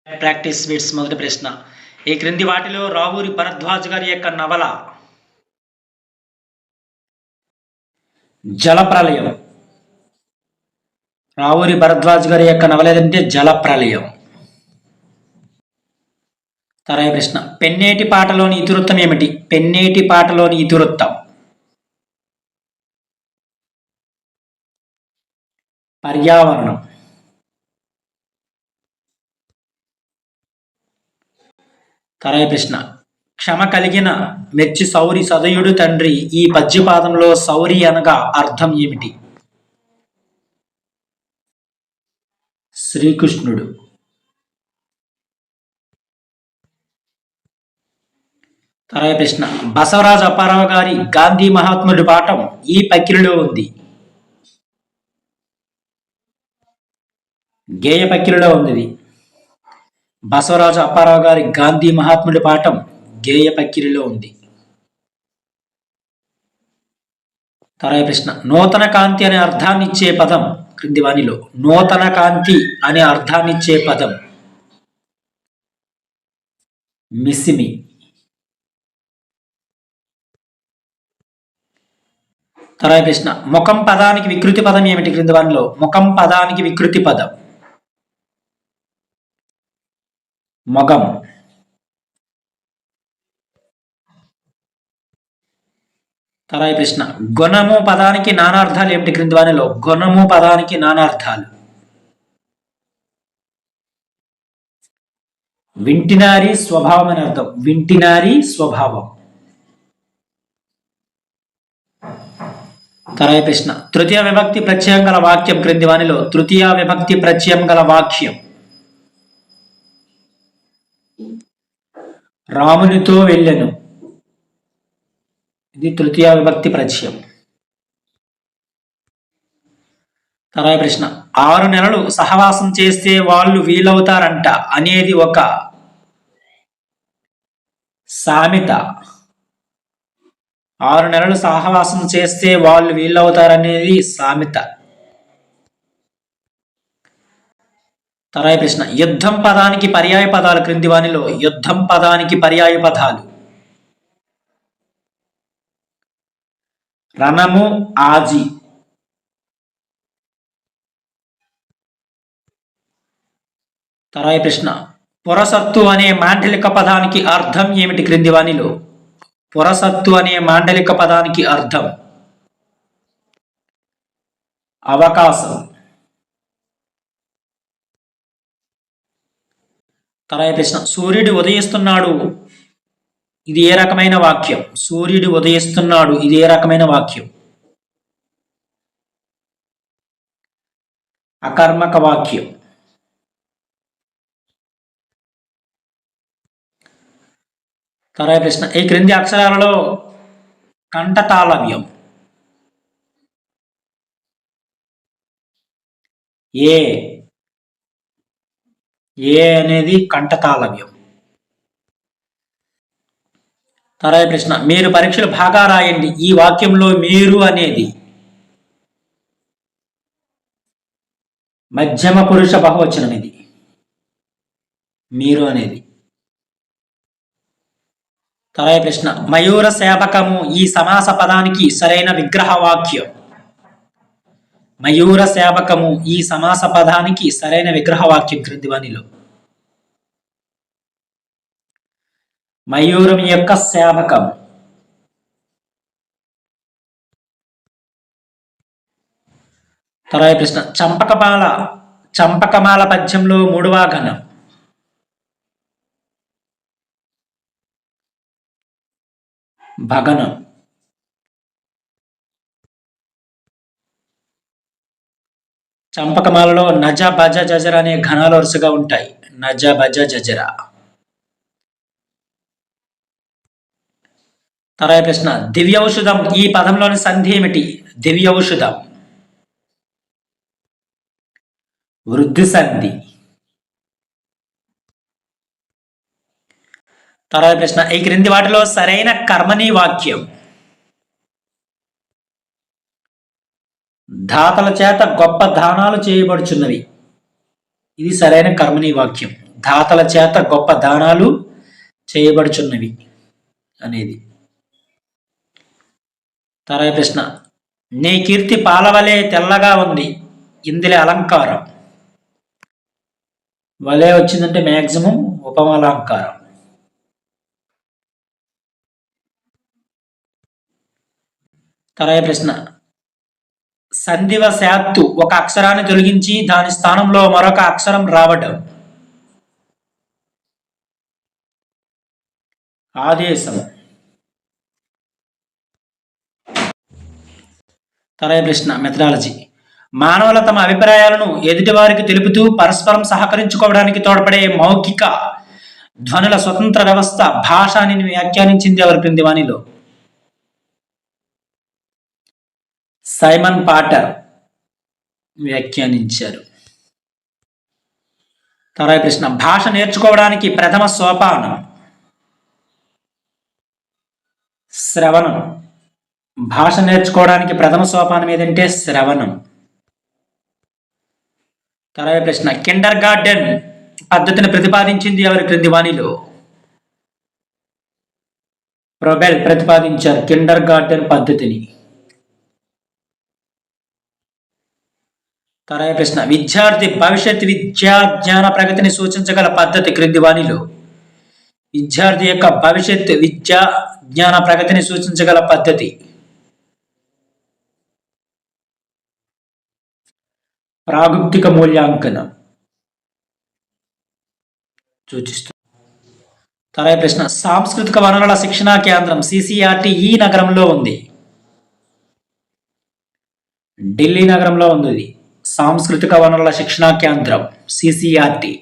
Practice bits మొదటి ప్రశ్న. ఈ క్రింది వాటిలో రావూరి భరద్వాజ్ గారి యొక్క నవల జలప్రళయం. రావూరి భరద్వాజ్ గారి యొక్క నవల ఏదంటే జలప్రళయం. తర్వాత ప్రశ్న, పెన్నేటి పాటలోని ఇతివృత్తం ఏమిటి? పెన్నేటి పాటలోని ఇతివృత్తం పర్యావరణం. తర్వాత ప్రశ్న, క్షమ కలిగిన మెచ్చి సౌరి సదయుడు తండ్రి ఈ పద్యపాదంలో సౌరి అనగా అర్థం ఏమిటి? శ్రీకృష్ణుడు. తర్వాత ప్రశ్న, బసవరాజు అప్పారావు గారి గాంధీ మహాత్ముడి పాఠం ఈ పక్కిలిలో ఉంది. గేయ పక్కిలిలో ఉంది. బసవరాజు అప్పారావు గారి గాంధీ మహాత్ముడి పాఠం గేయ పక్కిలిలో ఉంది. తర్వాత ప్రశ్న, నూతన కాంతి అనే అర్థాన్ని ఇచ్చే పదం క్రింది వానిలో నూతన కాంతి అనే అర్థాన్ని ఇచ్చే పదం మిసిమి. తర్వాత ప్రశ్న, ముఖం పదానికి వికృతి పదం ఏమిటి? క్రింది వానిలో ముఖం పదానికి వికృతి పదం మొగం. తర్వాత ప్రశ్న, గుణము పదానికి నానార్థాలు ఏమిటి? క్రింది వానిలో గుణము పదానికి నానార్థాలు వింటినారి స్వభావం అని అర్థం. వింటినారి స్వభావం. తర్వాత ప్రశ్న, తృతీయ విభక్తి ప్రత్యయం గల వాక్యం క్రింది వానిలో తృతీయ విభక్తి ప్రత్యయం గల వాక్యం రామునితో వెళ్ళెను. ఇది తృతీయ విభక్తి ప్రత్యయం. తర్వాత ప్రశ్న, 6 నెలలు సహవాసం చేస్తే వాళ్ళు వీలవుతారంట అనేది ఒక సామెత. 6 నెలలు సహవాసం చేస్తే వాళ్ళు వీళ్ళవుతారనేది సామెత. తర్వాత ప్రశ్న, యుద్ధం పదానికి పర్యాయ పదాలు క్రింది వానిలో యుద్ధం పదానికి పర్యాయ పదాలు రణము, ఆజి. తర్వాత ప్రశ్న, పురసత్తు అనే మాండలిక పదానికి అర్థం ఏమిటి? క్రింది వానిలో పురసత్తు అనే మాండలిక పదానికి అర్థం అవకాశం. తర్వాత ప్రశ్న, సూర్యుడు ఉదయిస్తున్నాడు ఇది ఏ రకమైన వాక్యం? సూర్యుడు ఉదయిస్తున్నాడు ఇది ఏ రకమైన వాక్యం? అకర్మక వాక్యం. తర్వాత ప్రశ్న, ఈ క్రింది అక్షరాలలో కంఠతాళవ్యం ఏ అనేది కంఠతాళవ్యం. తర్వాత ప్రశ్న, మీరు పరీక్షలు బాగా రాయండి ఈ వాక్యంలో మీరు అనేది మధ్యమ పురుష బహువచనం. ఇది మీరు అనేది. తర్వాత ప్రశ్న, మయూర సేవకము ఈ సమాస పదానికి సరైన విగ్రహ వాక్యం. మయూర సేవకము ఈ సమాస పదానికి సరైన విగ్రహ వాక్యం క్రింది వానిలో మయూరం యొక్క సేవకం. తర్వాత ప్రశ్న, చంపకమాల పద్యంలో 3వ గణం భగనం. చంపకమాలలో నజ భజ జజర అనే ఘనాలు వరుసగా ఉంటాయి. నజ భజ జజర. తర్వాత ప్రశ్న, దివ్యౌషధం ఈ పదంలోని సంధి ఏమిటి? దివ్యౌషధం వృద్ధి సంధి. తర్వాత ప్రశ్న, ఈ క్రింది వాటిలో సరైన కర్మని వాక్యం దాతల చేత గొప్ప దానాలు చేయబడుచున్నవి. ఇది సరైన కర్మని వాక్యం. దాతల చేత గొప్ప దానాలు చేయబడుచున్నవి అనేది. తర్వాత ప్రశ్న, నీ కీర్తి పాలవలే తెల్లగా ఉంది, ఇందులో అలంకారం. వలే వచ్చిందంటే మ్యాక్సిమం ఉపమాలంకారం. తర్వాత ప్రశ్న, సంధివశాత్తు ఒక అక్షరాన్ని తొలగించి దాని స్థానంలో మరొక అక్షరం రావడం. ఆదేశం. తర్వాత ప్రశ్న, మెథడాలజీ. మానవుల తమ అభిప్రాయాలను ఎదుటివారికి తెలుపుతూ పరస్పరం సహకరించుకోవడానికి తోడ్పడే మౌఖిక ధ్వనుల స్వతంత్ర వ్యవస్థ భాష అని వ్యాఖ్యానించింది ఎవరి క్రింది వానిలో? సైమన్ పాటర్ వ్యాఖ్యానించారు. తర్వాత ప్రశ్న, భాష నేర్చుకోవడానికి ప్రథమ సోపానం. శ్రవణం. భాష నేర్చుకోవడానికి ప్రథమ సోపానం ఏదంటే శ్రవణం. తర్వాత ప్రశ్న, కిండర్ గార్డెన్ పద్ధతిని ప్రతిపాదించింది ఎవరి క్రింది వానిలో? ప్రొబెల్ ప్రతిపాదించారు కిండర్ గార్డెన్ పద్ధతిని. తర్వాత ప్రశ్న, విద్యార్థి భవిష్యత్ విద్యా జ్ఞాన ప్రగతిని సూచించగల పద్ధతి క్రింది వానిలో? విద్యార్థి యొక్క భవిష్యత్ విద్యా జ్ఞాన ప్రగతిని సూచించగల పద్ధతి ప్రాగుప్తిక మూల్యాంకనం సూచిస్తుంది. తర్వాత ప్రశ్న, సాంస్కృతిక వనరుల శిక్షణా కేంద్రం సిసిఆర్టి ఈ నగరంలో ఉంది. ఢిల్లీ నగరంలో ఉంది ఇది. సాంస్కృతిక వనరుల శిక్షణా కేంద్రం సిసిఆర్టి.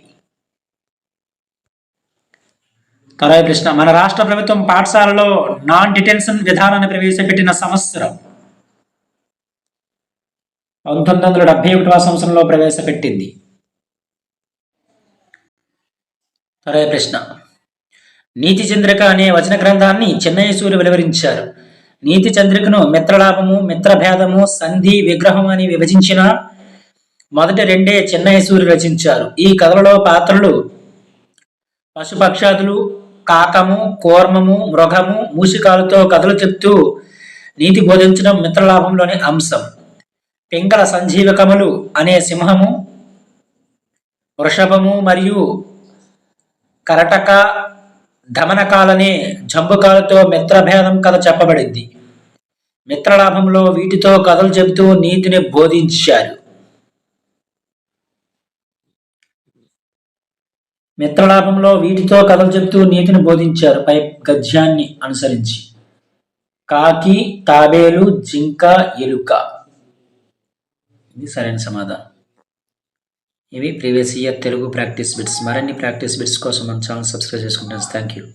తర్వాత ప్రశ్న, మన రాష్ట్ర ప్రభుత్వం పాఠశాలలో నాన్ డిటెన్షన్ విధానాన్ని ప్రవేశపెట్టిన సంవత్సరం? 1971వ సంవత్సరంలో ప్రవేశపెట్టింది. తర్వాత ప్రశ్న, నీతి చంద్రిక అనే వచన గ్రంథాన్ని చెన్నయ్య సూర్య వెలువరించారు. నీతి చంద్రికను మిత్రలాభము, మిత్రభేదము, సంధి, విగ్రహం అని విభజించిన మొదటి రెండే చెన్నయ్య సూర్య రచించారు. ఈ కథలలో పాత్రలు పశుపక్షాదులు, కాకము, కూర్మము, మృగము, మూషికాలతో కథలు చెప్తూ నీతి బోధించడం మిత్రలాభంలోని అంశం. పింగళ సంజీవకములు అనే సింహము, వృషభము మరియు కరటక ధమనకాలనే జంబుకాలతో మిత్రభేదం కథ చెప్పబడింది. మిత్రలాభంలో వీటితో కథలు చెబుతూ నీతిని బోధించారు. మిత్రలాభంలో వీటితో కథలు చెబుతూ నీతిని బోధించారు పై గద్యాన్ని అనుసరించి. కాకి, తాబేలు, జింక, ఎలుక. ఇది సరైన సమాధానం. ఇవి previous year Telugu practice bits. మరిన్ని ప్రాక్టీస్ బిట్స్ కోసం మన ఛానల్ సబ్స్క్రైబ్ చేసుకుంటాను. Thank you.